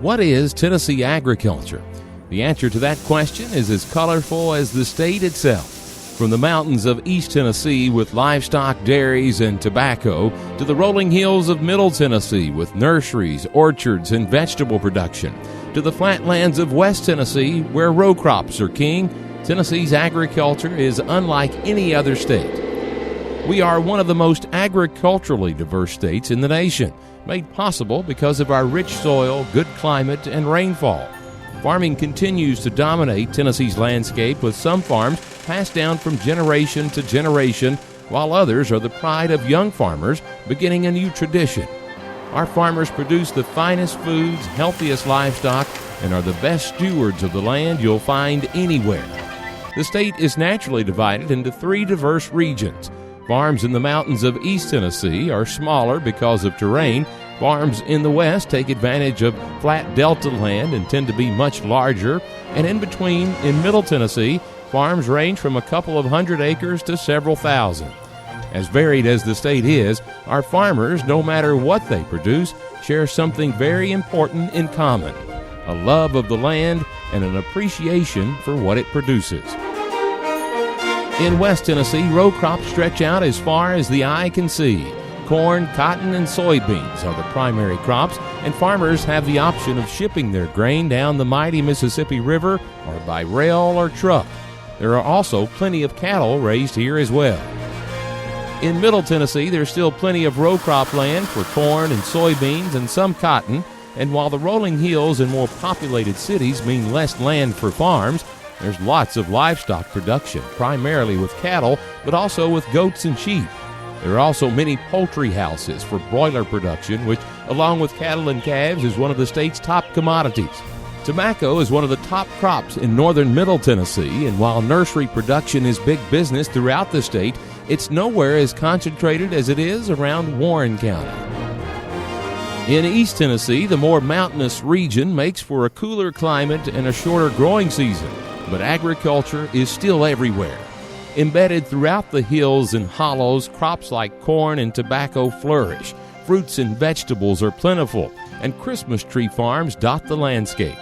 What is Tennessee agriculture? The answer to that question is as colorful as the state itself. From the mountains of East Tennessee with livestock, dairies, and tobacco, to the rolling hills of Middle Tennessee with nurseries, orchards, and vegetable production, to the flatlands of West Tennessee where row crops are king, Tennessee's agriculture is unlike any other state. We are one of the most agriculturally diverse states in the nation, made possible because of our rich soil, good climate, and rainfall. Farming continues to dominate Tennessee's landscape, with some farms passed down from generation to generation, while others are the pride of young farmers beginning a new tradition. Our farmers produce the finest foods, healthiest livestock, and are the best stewards of the land you'll find anywhere. The state is naturally divided into three diverse regions. Farms in the mountains of East Tennessee are smaller because of terrain. Farms in the west take advantage of flat delta land and tend to be much larger. And in between, in Middle Tennessee, farms range from a couple of hundred acres to several thousand. As varied as the state is, our farmers, no matter what they produce, share something very important in common: a love of the land and an appreciation for what it produces. In West Tennessee, row crops stretch out as far as the eye can see. Corn, cotton, and soybeans are the primary crops, and farmers have the option of shipping their grain down the mighty Mississippi River or by rail or truck. There are also plenty of cattle raised here as well. In Middle Tennessee, there's still plenty of row crop land for corn and soybeans and some cotton, and while the rolling hills and more populated cities mean less land for farms, there's lots of livestock production, primarily with cattle, but also with goats and sheep. There are also many poultry houses for broiler production, which, along with cattle and calves, is one of the state's top commodities. Tobacco is one of the top crops in northern Middle Tennessee, and while nursery production is big business throughout the state, it's nowhere as concentrated as it is around Warren County. In East Tennessee, the more mountainous region makes for a cooler climate and a shorter growing season, but agriculture is still everywhere. Embedded throughout the hills and hollows, crops like corn and tobacco flourish. Fruits and vegetables are plentiful, and Christmas tree farms dot the landscape.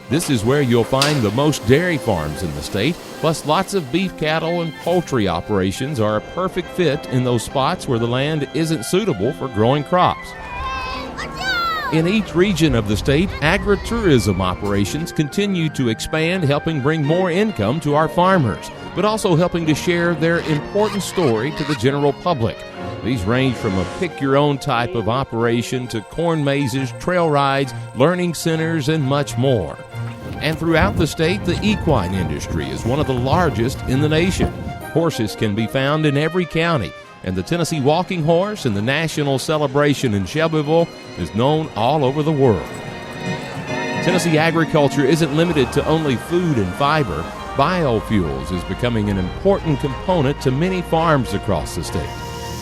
This is where you'll find the most dairy farms in the state, plus lots of beef cattle and poultry operations are a perfect fit in those spots where the land isn't suitable for growing crops. In each region of the state, agritourism operations continue to expand, helping bring more income to our farmers, but also helping to share their important story to the general public. These range from a pick-your-own type of operation to corn mazes, trail rides, learning centers, and much more. And throughout the state, the equine industry is one of the largest in the nation. Horses can be found in every county, and the Tennessee Walking Horse and the National Celebration in Shelbyville is known all over the world. Tennessee agriculture isn't limited to only food and fiber. Biofuels is becoming an important component to many farms across the state.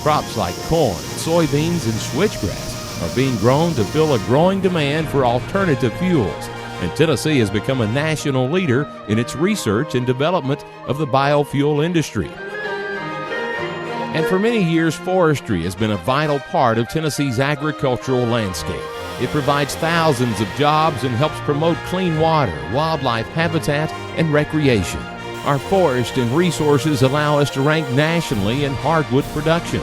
Crops like corn, soybeans, and switchgrass are being grown to fill a growing demand for alternative fuels, and Tennessee has become a national leader in its research and development of the biofuel industry. And for many years, forestry has been a vital part of Tennessee's agricultural landscape. It provides thousands of jobs and helps promote clean water, wildlife habitat, and recreation. Our forests and resources allow us to rank nationally in hardwood production.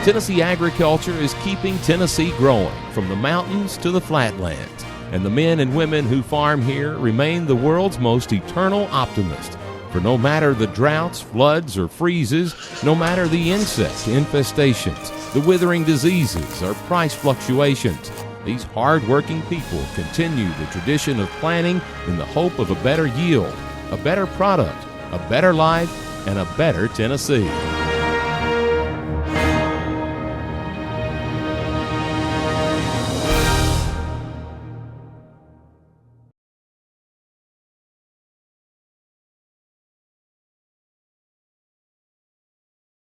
Tennessee agriculture is keeping Tennessee growing from the mountains to the flatlands, and the men and women who farm here remain the world's most eternal optimists. For no matter the droughts, floods, or freezes, no matter the insect infestations, the withering diseases, or price fluctuations, these hard-working people continue the tradition of planting in the hope of a better yield, a better product, a better life, and a better Tennessee.